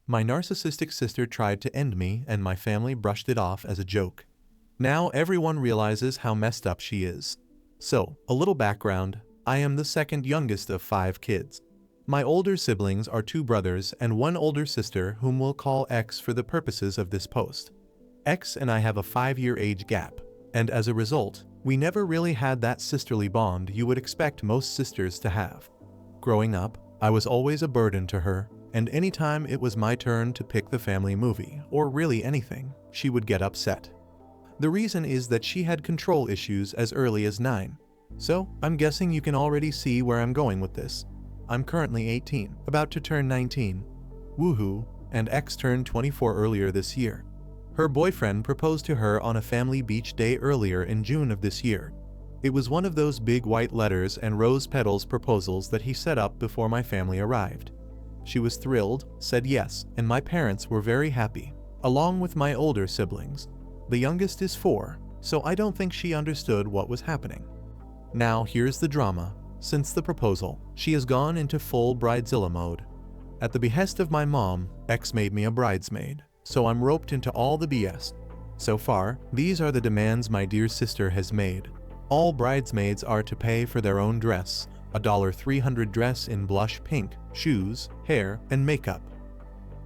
My narcissistic sister tried to end me and my family brushed it off as a joke. Now everyone realizes how messed up she is. So, a little background, I am the second youngest of 5 kids. My older siblings are 2 brothers and 1 older sister whom we'll call X for the purposes of this post. X and I have a 5-year age gap, and as a result, we never really had that sisterly bond you would expect most sisters to have. Growing up, I was always a burden to her, and anytime it was my turn to pick the family movie, or really anything, she would get upset. The reason is that she had control issues as early as 9. So, I'm guessing you can already see where I'm going with this. I'm currently 18, about to turn 19. Woohoo, and X turned 24 earlier this year. Her boyfriend proposed to her on a family beach day earlier in June of this year. It was one of those big white letters and rose petals proposals that he set up before my family arrived. She was thrilled, said yes, and my parents were very happy, along with my older siblings. The youngest is 4, so I don't think she understood what was happening. Now here's the drama. Since the proposal, she has gone into full bridezilla mode. At the behest of my mom, X made me a bridesmaid, so I'm roped into all the BS. So far, these are the demands my dear sister has made. All bridesmaids are to pay for their own dress, a $300 dress in blush pink, shoes, hair, and makeup.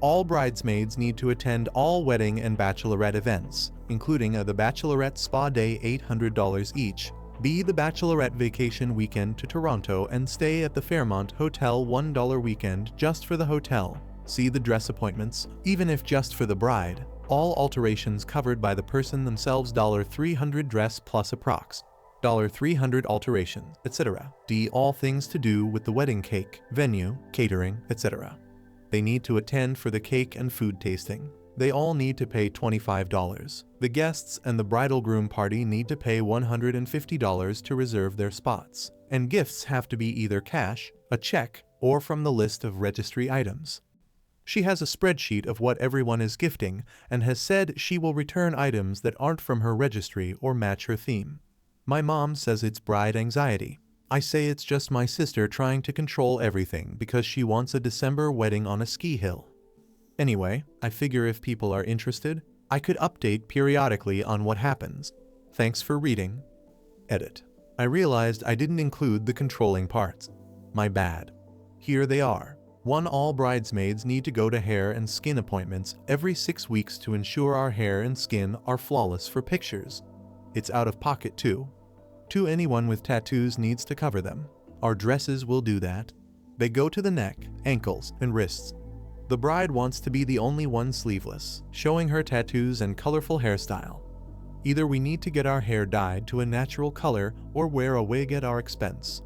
All bridesmaids need to attend all wedding and bachelorette events, including the bachelorette spa day $800 each, B the bachelorette vacation weekend to Toronto and stay at the Fairmont Hotel $1 weekend just for the hotel, C the dress appointments, even if just for the bride, all alterations covered by the person themselves $300 dress plus approx. $300 alterations, etc. D all things to do with the wedding cake, venue, catering, etc. They need to attend for the cake and food tasting. They all need to pay $25. The guests and the bridal groom party need to pay $150 to reserve their spots. And gifts have to be either cash, a check, or from the list of registry items. She has a spreadsheet of what everyone is gifting and has said she will return items that aren't from her registry or match her theme. My mom says it's bride anxiety. I say it's just my sister trying to control everything because she wants a December wedding on a ski hill. Anyway, I figure if people are interested, I could update periodically on what happens. Thanks for reading. Edit. I realized I didn't include the controlling parts. My bad. Here they are. 1. All bridesmaids need to go to hair and skin appointments every 6 weeks to ensure our hair and skin are flawless for pictures. It's out of pocket too. 2. Anyone with tattoos needs to cover them. Our dresses will do that. They go to the neck, ankles, and wrists. The bride wants to be the only one sleeveless, showing her tattoos and colorful hairstyle. Either we need to get our hair dyed to a natural color or wear a wig at our expense.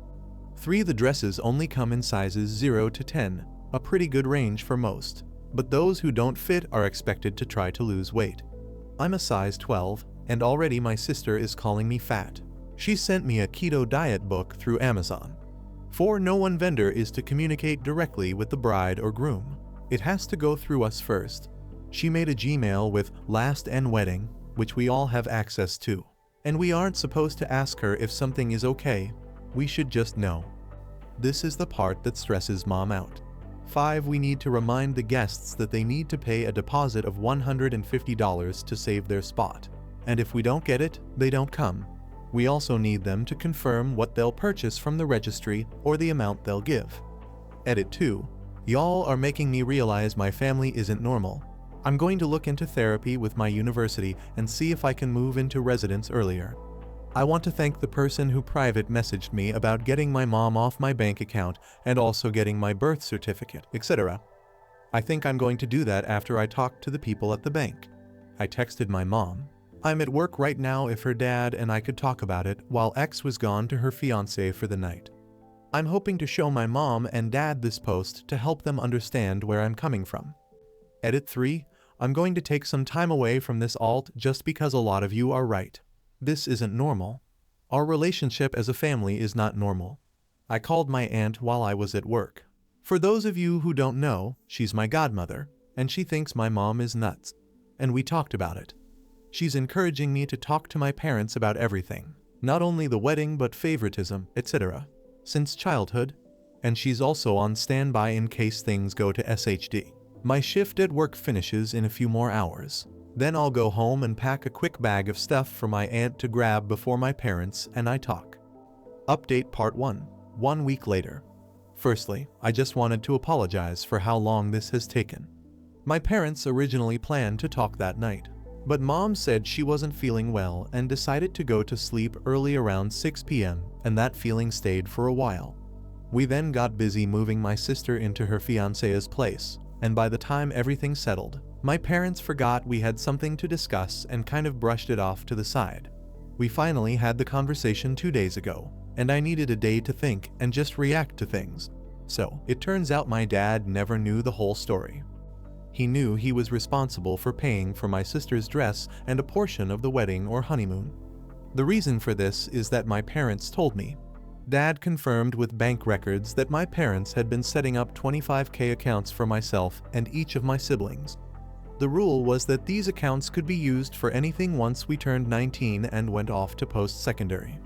3. The dresses only come in sizes 0 to 10, a pretty good range for most, but those who don't fit are expected to try to lose weight. I'm a size 12, and already my sister is calling me fat. She sent me a keto diet book through Amazon. 4. No one vendor is to communicate directly with the bride or groom. It has to go through us first. She made a Gmail with last and wedding, which we all have access to. And we aren't supposed to ask her if something is okay. We should just know. This is the part that stresses mom out. 5. We need to remind the guests that they need to pay a deposit of $150 to save their spot. And if we don't get it, they don't come. We also need them to confirm what they'll purchase from the registry or the amount they'll give. Edit 2. Y'all are making me realize my family isn't normal. I'm going to look into therapy with my university and see if I can move into residence earlier. I want to thank the person who private messaged me about getting my mom off my bank account and also getting my birth certificate, etc. I think I'm going to do that after I talk to the people at the bank. I texted my mom. I'm at work right now if her dad and I could talk about it while X was gone to her fiancé for the night. I'm hoping to show my mom and dad this post to help them understand where I'm coming from. Edit 3. I'm going to take some time away from this alt just because a lot of you are right. This isn't normal. Our relationship as a family is not normal. I called my aunt while I was at work. For those of you who don't know, she's my godmother, and she thinks my mom is nuts. And we talked about it. She's encouraging me to talk to my parents about everything, not only the wedding but favoritism, etc. since childhood, and she's also on standby in case things go to SHD. My shift at work finishes in a few more hours. Then I'll go home and pack a quick bag of stuff for my aunt to grab before my parents and I talk. Update Part 1. 1 week later. Firstly, I just wanted to apologize for how long this has taken. My parents originally planned to talk that night, but Mom said she wasn't feeling well and decided to go to sleep early around 6 p.m. and that feeling stayed for a while. We then got busy moving my sister into her fiancé's place, and by the time everything settled, my parents forgot we had something to discuss and kind of brushed it off to the side. We finally had the conversation 2 days ago, and I needed a day to think and just react to things. So, it turns out my dad never knew the whole story. He knew he was responsible for paying for my sister's dress and a portion of the wedding or honeymoon. The reason for this is that my parents told me. Dad confirmed with bank records that my parents had been setting up $25K accounts for myself and each of my siblings. The rule was that these accounts could be used for anything once we turned 19 and went off to post-secondary.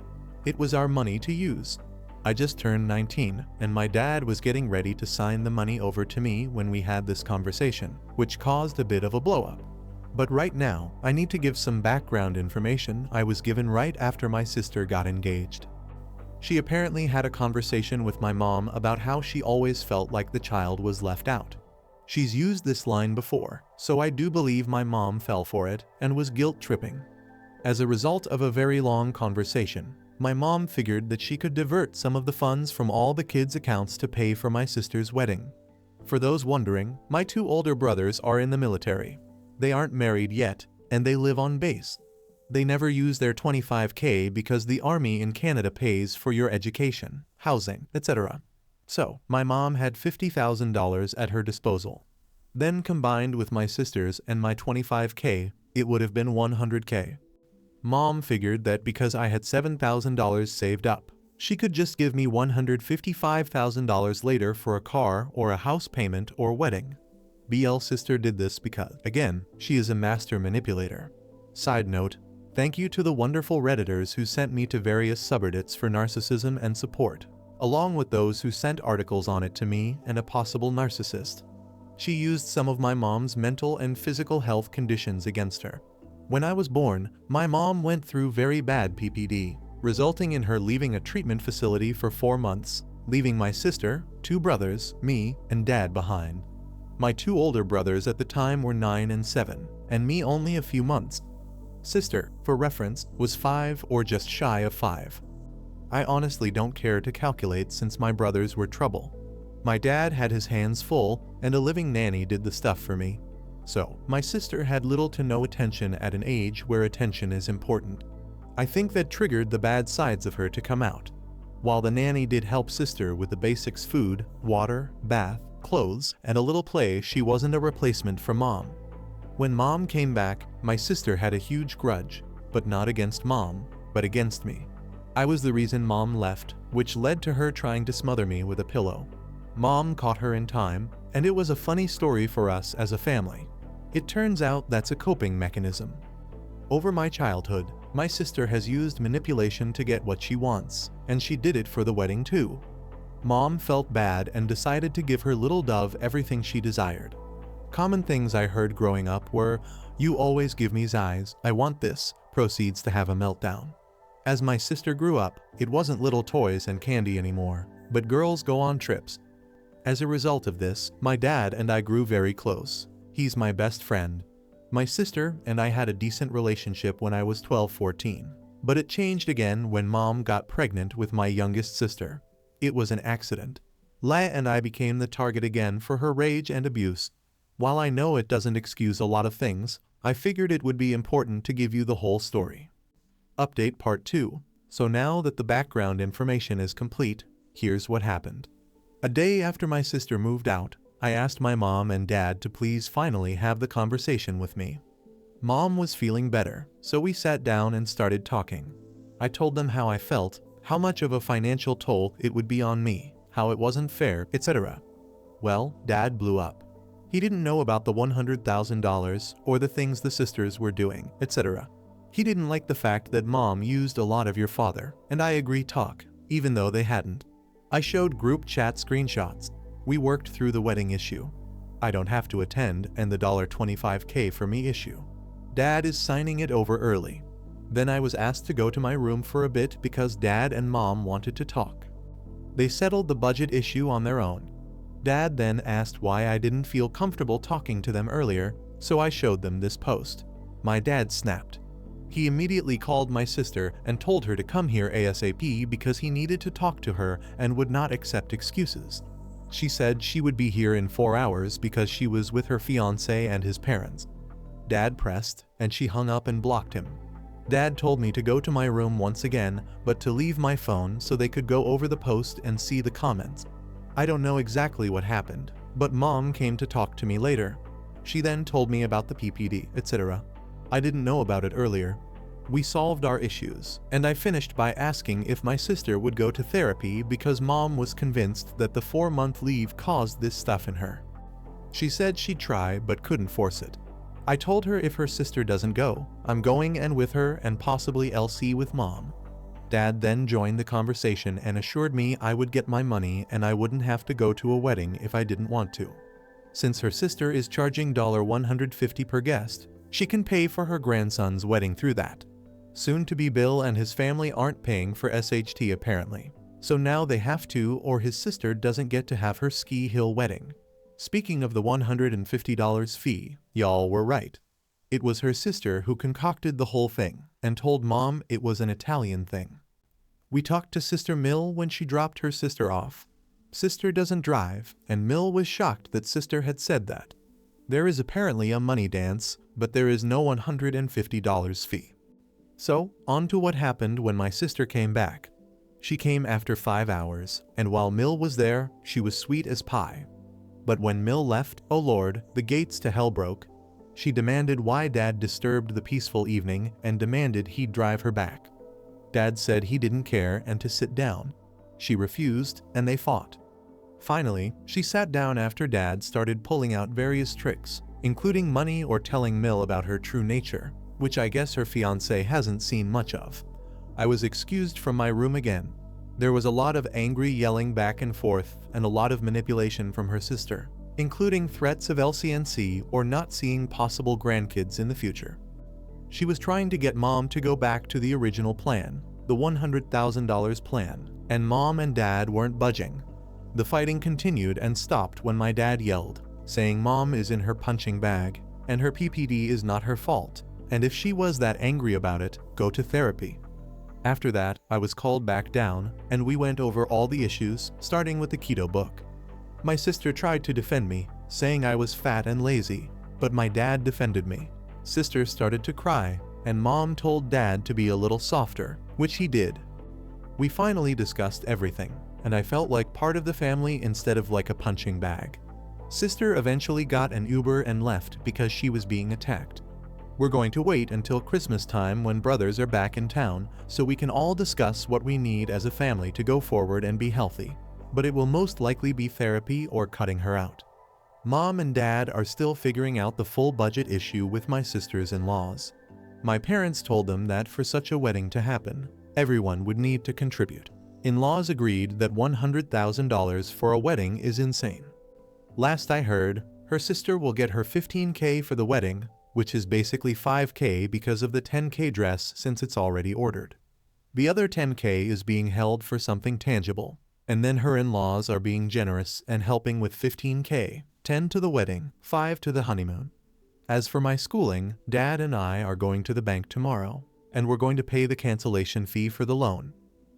It was our money to use. I just turned 19, and my dad was getting ready to sign the money over to me when we had this conversation, which caused a bit of a blow-up. But right now, I need to give some background information I was given right after my sister got engaged. She apparently had a conversation with my mom about how she always felt like the child was left out. She's used this line before, so I do believe my mom fell for it and was guilt-tripping. As a result of a very long conversation, my mom figured that she could divert some of the funds from all the kids' accounts to pay for my sister's wedding. For those wondering, my 2 older brothers are in the military. They aren't married yet, and they live on base. They never use their $25K because the army in Canada pays for your education, housing, etc. So, my mom had $50,000 at her disposal. Then combined with my sister's and my $25K, it would have been $100K. Mom figured that because I had $7,000 saved up, she could just give me $155,000 later for a car or a house payment or wedding. BL sister did this because, again, she is a master manipulator. Side note, thank you to the wonderful Redditors who sent me to various subreddits for narcissism and support, along with those who sent articles on it to me and a possible narcissist. She used some of my mom's mental and physical health conditions against her. When I was born, my mom went through very bad PPD, resulting in her leaving a treatment facility for 4 months, leaving my sister, 2 brothers, me, and dad behind. My 2 older brothers at the time were 9 and 7, and me only a few months. Sister, for reference, was 5 or just shy of 5. I honestly don't care to calculate since my brothers were trouble. My dad had his hands full, and a living nanny did the stuff for me. So, my sister had little to no attention at an age where attention is important. I think that triggered the bad sides of her to come out. While the nanny did help sister with the basics: food, water, bath, clothes, and a little play, she wasn't a replacement for mom. When mom came back, my sister had a huge grudge, but not against mom, but against me. I was the reason mom left, which led to her trying to smother me with a pillow. Mom caught her in time, and it was a funny story for us as a family. It turns out that's a coping mechanism. Over my childhood, my sister has used manipulation to get what she wants, and she did it for the wedding too. Mom felt bad and decided to give her little dove everything she desired. Common things I heard growing up were, "You always give me Z's, I want this," proceeds to have a meltdown. As my sister grew up, it wasn't little toys and candy anymore, but girls go on trips. As a result of this, my dad and I grew very close. He's my best friend. My sister and I had a decent relationship when I was 12-14, but it changed again when mom got pregnant with my youngest sister. It was an accident. Leia and I became the target again for her rage and abuse. While I know it doesn't excuse a lot of things, I figured it would be important to give you the whole story. Update Part 2. So now that the background information is complete, here's what happened. A day after my sister moved out, I asked my mom and dad to please finally have the conversation with me. Mom was feeling better, so we sat down and started talking. I told them how I felt, how much of a financial toll it would be on me, how it wasn't fair, etc. Well, Dad blew up. He didn't know about the $100,000 or the things the sisters were doing, etc. He didn't like the fact that Mom used a lot of your father, and I agree talk, even though they hadn't. I showed group chat screenshots. We worked through the wedding issue. I don't have to attend, and the $25K for me issue. Dad is signing it over early. Then I was asked to go to my room for a bit because Dad and Mom wanted to talk. They settled the budget issue on their own. Dad then asked why I didn't feel comfortable talking to them earlier, so I showed them this post. My dad snapped. He immediately called my sister and told her to come here ASAP because he needed to talk to her and would not accept excuses. She said she would be here in 4 hours because she was with her fiancé and his parents. Dad pressed, and she hung up and blocked him. Dad told me to go to my room once again, but to leave my phone so they could go over the post and see the comments. I don't know exactly what happened, but Mom came to talk to me later. She then told me about the PPD, etc. I didn't know about it earlier. We solved our issues, and I finished by asking if my sister would go to therapy because Mom was convinced that the 4-month leave caused this stuff in her. She said she'd try but couldn't force it. I told her if her sister doesn't go, I'm going and with her and possibly LC with Mom. Dad then joined the conversation and assured me I would get my money and I wouldn't have to go to a wedding if I didn't want to. Since her sister is charging $150 per guest, she can pay for her grandson's wedding through that. Soon-to-be Bill and his family aren't paying for SHT apparently, so now they have to, or his sister doesn't get to have her ski hill wedding. Speaking of the $150 fee, y'all were right. It was her sister who concocted the whole thing and told Mom it was an Italian thing. We talked to Sister Mill when she dropped her sister off. Sister doesn't drive, and Mill was shocked that Sister had said that. There is apparently a money dance, but there is no $150 fee. So, on to what happened when my sister came back. She came after 5 hours, and while Mill was there, she was sweet as pie. But when Mill left, oh Lord, the gates to hell broke. She demanded why Dad disturbed the peaceful evening and demanded he'd drive her back. Dad said he didn't care and to sit down. She refused, and they fought. Finally, she sat down after Dad started pulling out various tricks, including money or telling Mill about her true nature, which I guess her fiancé hasn't seen much of. I was excused from my room again. There was a lot of angry yelling back and forth and a lot of manipulation from her sister, including threats of LCNC or not seeing possible grandkids in the future. She was trying to get Mom to go back to the original plan, the $100,000 plan, and Mom and Dad weren't budging. The fighting continued and stopped when my dad yelled, saying Mom is in her punching bag, and her PPD is not her fault, and if she was that angry about it, go to therapy. After that, I was called back down, and we went over all the issues, starting with the keto book. My sister tried to defend me, saying I was fat and lazy, but my dad defended me. Sister started to cry, and Mom told Dad to be a little softer, which he did. We finally discussed everything, and I felt like part of the family instead of like a punching bag. Sister eventually got an Uber and left because she was being attacked. We're going to wait until Christmas time when brothers are back in town so we can all discuss what we need as a family to go forward and be healthy, but it will most likely be therapy or cutting her out. Mom and Dad are still figuring out the full budget issue with my sisters-in-laws. My parents told them that for such a wedding to happen, everyone would need to contribute. In-laws agreed that $100,000 for a wedding is insane. Last I heard, her sister will get her $15K for the wedding, which is basically $5K because of the $10K dress since it's already ordered. The other $10K is being held for something tangible, and then her in-laws are being generous and helping with $15K, $10 to the wedding, $5 to the honeymoon. As for my schooling, Dad and I are going to the bank tomorrow, and we're going to pay the cancellation fee for the loan.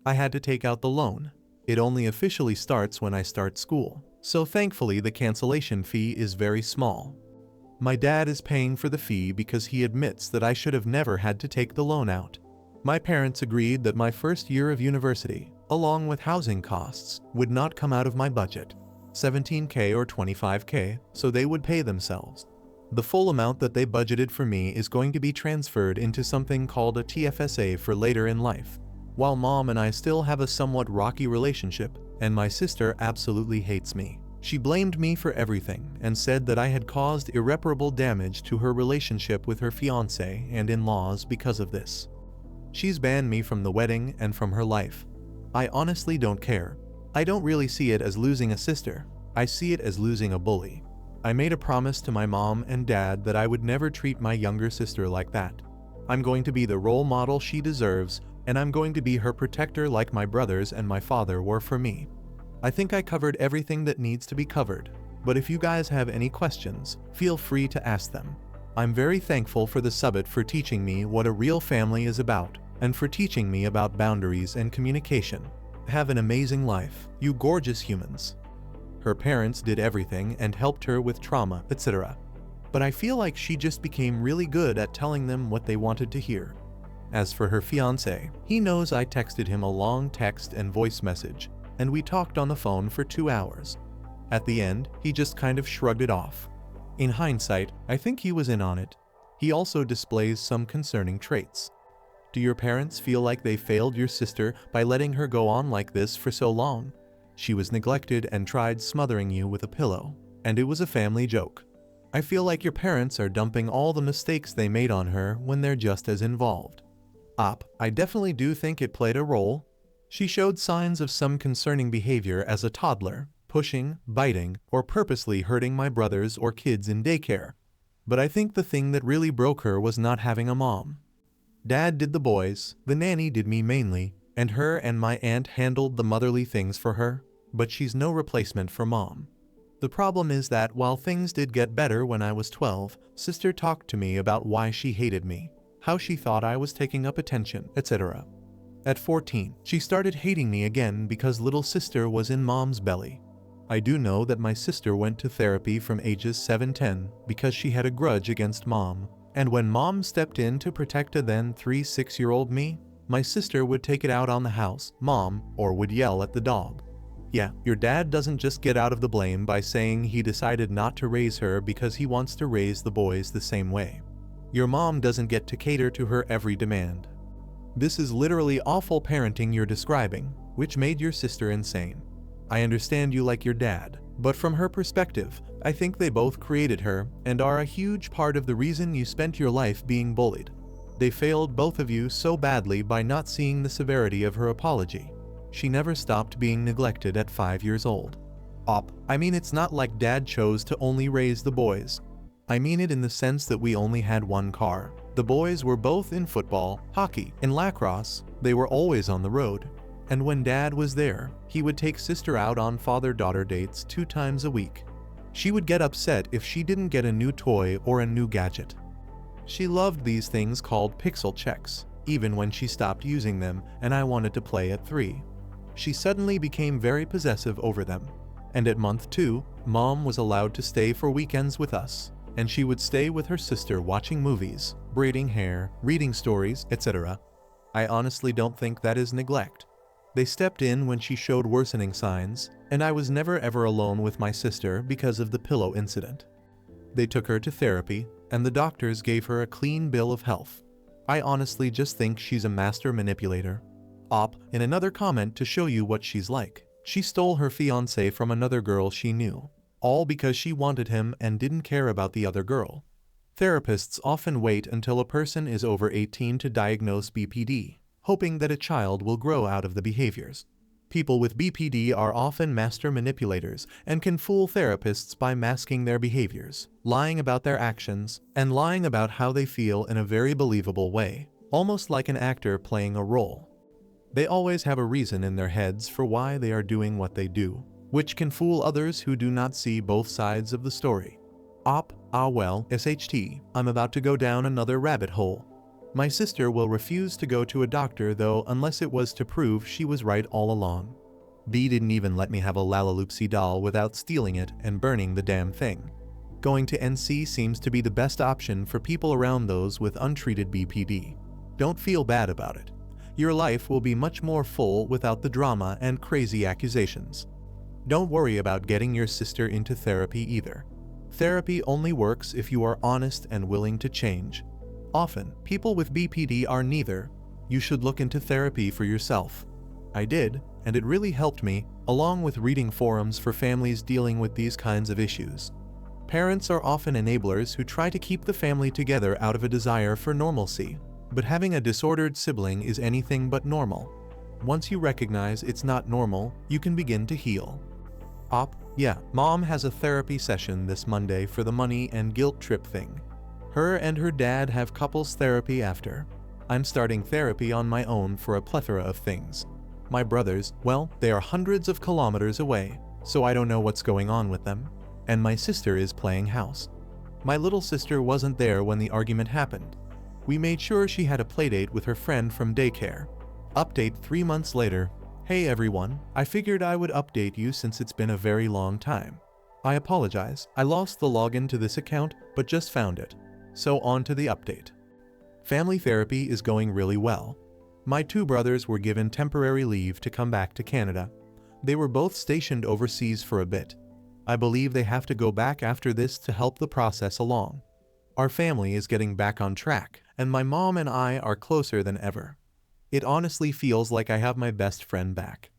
I had to take out the loan. It only officially starts when I start school, so thankfully the cancellation fee is very small. My dad is paying for the fee because he admits that I should have never had to take the loan out. My parents agreed that my first year of university, along with housing costs, would not come out of my budget, $17K or $25K, so they would pay themselves. The full amount that they budgeted for me is going to be transferred into something called a TFSA for later in life. While Mom and I still have a somewhat rocky relationship, and my sister absolutely hates me. She blamed me for everything and said that I had caused irreparable damage to her relationship with her fiancé and in-laws because of this. She's banned me from the wedding and from her life. I honestly don't care. I don't really see it as losing a sister. I see it as losing a bully. I made a promise to my mom and dad that I would never treat my younger sister like that. I'm going to be the role model she deserves, and I'm going to be her protector like my brothers and my father were for me. I think I covered everything that needs to be covered, but if you guys have any questions, feel free to ask them. I'm very thankful for the subbit for teaching me what a real family is about, and for teaching me about boundaries and communication. Have an amazing life, you gorgeous humans. Her parents did everything and helped her with trauma, etc. But I feel like she just became really good at telling them what they wanted to hear. As for her fiancé, he knows I texted him a long text and voice message, and we talked on the phone for 2 hours. At the end, he just kind of shrugged it off. In hindsight, I think he was in on it. He also displays some concerning traits. Do your parents feel like they failed your sister by letting her go on like this for so long? She was neglected and tried smothering you with a pillow, and it was a family joke. I feel like your parents are dumping all the mistakes they made on her when they're just as involved. I definitely do think it played a role. She showed signs of some concerning behavior as a toddler, pushing, biting, or purposely hurting my brothers or kids in daycare. But I think the thing that really broke her was not having a mom. Dad did the boys, the nanny did me mainly, and her and my aunt handled the motherly things for her, but she's no replacement for mom. The problem is that while things did get better when I was 12, sister talked to me about why she hated me, how she thought I was taking up attention, etc. At 14, she started hating me again because little sister was in mom's belly. I do know that my sister went to therapy from ages 7-10 because she had a grudge against mom, and when mom stepped in to protect a then 3-6-year-old me, my sister would take it out on the house, mom, or would yell at the dog. Yeah, your dad doesn't just get out of the blame by saying he decided not to raise her because he wants to raise the boys the same way. Your mom doesn't get to cater to her every demand. This is literally awful parenting you're describing, which made your sister insane. I understand you like your dad, but from her perspective, I think they both created her and are a huge part of the reason you spent your life being bullied. They failed both of you so badly by not seeing the severity of her apology. She never stopped being neglected at 5 years old. I mean, it's not like dad chose to only raise the boys. I mean it in the sense that we only had one car. The boys were both in football, hockey, and lacrosse. They were always on the road. And when dad was there, he would take sister out on father-daughter dates 2 times a week. She would get upset if she didn't get a new toy or a new gadget. She loved these things called pixel checks, even when she stopped using them and I wanted to play at 3. She suddenly became very possessive over them. And at month 2, mom was allowed to stay for weekends with us, and she would stay with her sister watching movies, braiding hair, reading stories, etc. I honestly don't think that is neglect. They stepped in when she showed worsening signs, and I was never ever alone with my sister because of the pillow incident. They took her to therapy, and the doctors gave her a clean bill of health. I honestly just think she's a master manipulator. In another comment to show you what she's like, she stole her fiancé from another girl she knew, all because she wanted him and didn't care about the other girl. Therapists often wait until a person is over 18 to diagnose BPD, hoping that a child will grow out of the behaviors. People with BPD are often master manipulators and can fool therapists by masking their behaviors, lying about their actions, and lying about how they feel in a very believable way, almost like an actor playing a role. They always have a reason in their heads for why they are doing what they do, which can fool others who do not see both sides of the story. SHT, I'm about to go down another rabbit hole. My sister will refuse to go to a doctor though unless it was to prove she was right all along. B didn't even let me have a Lalaloopsy doll without stealing it and burning the damn thing. Going to NC seems to be the best option for people around those with untreated BPD. Don't feel bad about it. Your life will be much more full without the drama and crazy accusations. Don't worry about getting your sister into therapy either. Therapy only works if you are honest and willing to change. Often, people with BPD are neither. You should look into therapy for yourself. I did, and it really helped me, along with reading forums for families dealing with these kinds of issues. Parents are often enablers who try to keep the family together out of a desire for normalcy. But having a disordered sibling is anything but normal. Once you recognize it's not normal, you can begin to heal. Yeah, mom has a therapy session this Monday for the money and guilt trip thing. Her and her dad have couples therapy after. I'm starting therapy on my own for a plethora of things. My brothers, well, they are hundreds of kilometers away, so I don't know what's going on with them. And my sister is playing house. My little sister wasn't there when the argument happened. We made sure she had a playdate with her friend from daycare. Update 3 months later. Hey everyone, I figured I would update you since it's been a very long time. I apologize, I lost the login to this account, but just found it. So on to the update. Family therapy is going really well. My 2 brothers were given temporary leave to come back to Canada. They were both stationed overseas for a bit. I believe they have to go back after this to help the process along. Our family is getting back on track, and my mom and I are closer than ever. It honestly feels like I have my best friend back.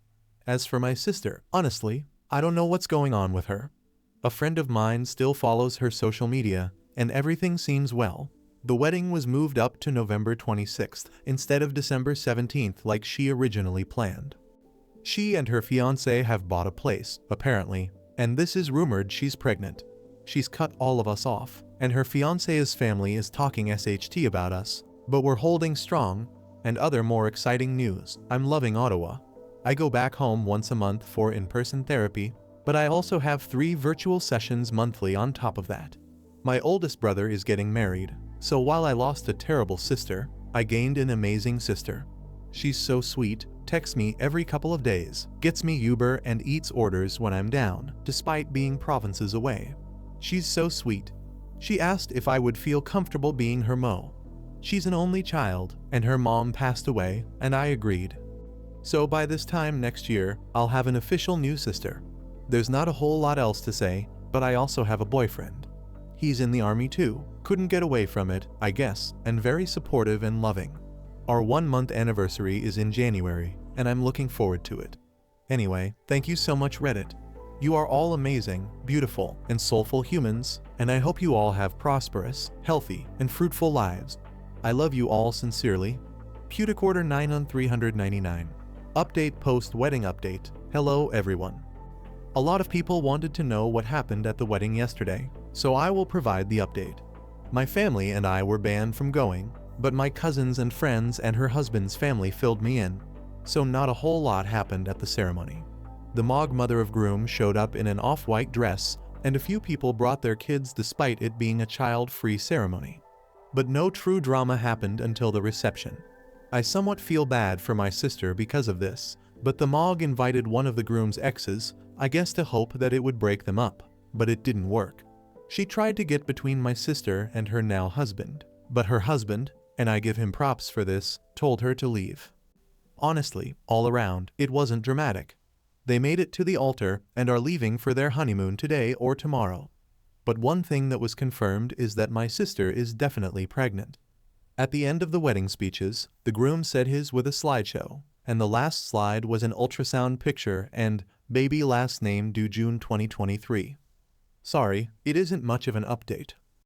As for my sister, honestly, I don't know what's going on with her. A friend of mine still follows her social media, and everything seems well. The wedding was moved up to November 26th instead of December 17th like she originally planned. She and her fiancé have bought a place, apparently, and this is rumored she's pregnant. She's cut all of us off, and her fiancé's family is talking SHT about us, but we're holding strong. And other more exciting news, I'm loving Ottawa. I go back home once a month for in-person therapy, but I also have 3 virtual sessions monthly on top of that. My oldest brother is getting married, so while I lost a terrible sister, I gained an amazing sister. She's so sweet, texts me every couple of days, gets me Uber and eats orders when I'm down, despite being provinces away. She's so sweet. She asked if I would feel comfortable being her Mo. She's an only child, and her mom passed away, and I agreed. So by this time next year, I'll have an official new sister. There's not a whole lot else to say, but I also have a boyfriend. He's in the army too, couldn't get away from it, I guess, and very supportive and loving. Our 1-month anniversary is in January, and I'm looking forward to it. Anyway, thank you so much Reddit. You are all amazing, beautiful, and soulful humans, and I hope you all have prosperous, healthy, and fruitful lives. I love you all sincerely. Puticorder 9 on 399. Update post wedding update. Hello everyone. A lot of people wanted to know what happened at the wedding yesterday, so I will provide the update. My family and I were banned from going, but my cousins and friends and her husband's family filled me in, so not a whole lot happened at the ceremony. The Mog mother of groom showed up in an off-white dress, and a few people brought their kids despite it being a child-free ceremony. But no true drama happened until the reception. I somewhat feel bad for my sister because of this, but the Mog invited one of the groom's exes, I guess to hope that it would break them up, but it didn't work. She tried to get between my sister and her now husband, but her husband, and I give him props for this, told her to leave. Honestly, all around, it wasn't dramatic. They made it to the altar and are leaving for their honeymoon today or tomorrow. But one thing that was confirmed is that my sister is definitely pregnant. At the end of the wedding speeches, the groom said his with a slideshow, and the last slide was an ultrasound picture and baby last name due June 2023. Sorry, it isn't much of an update.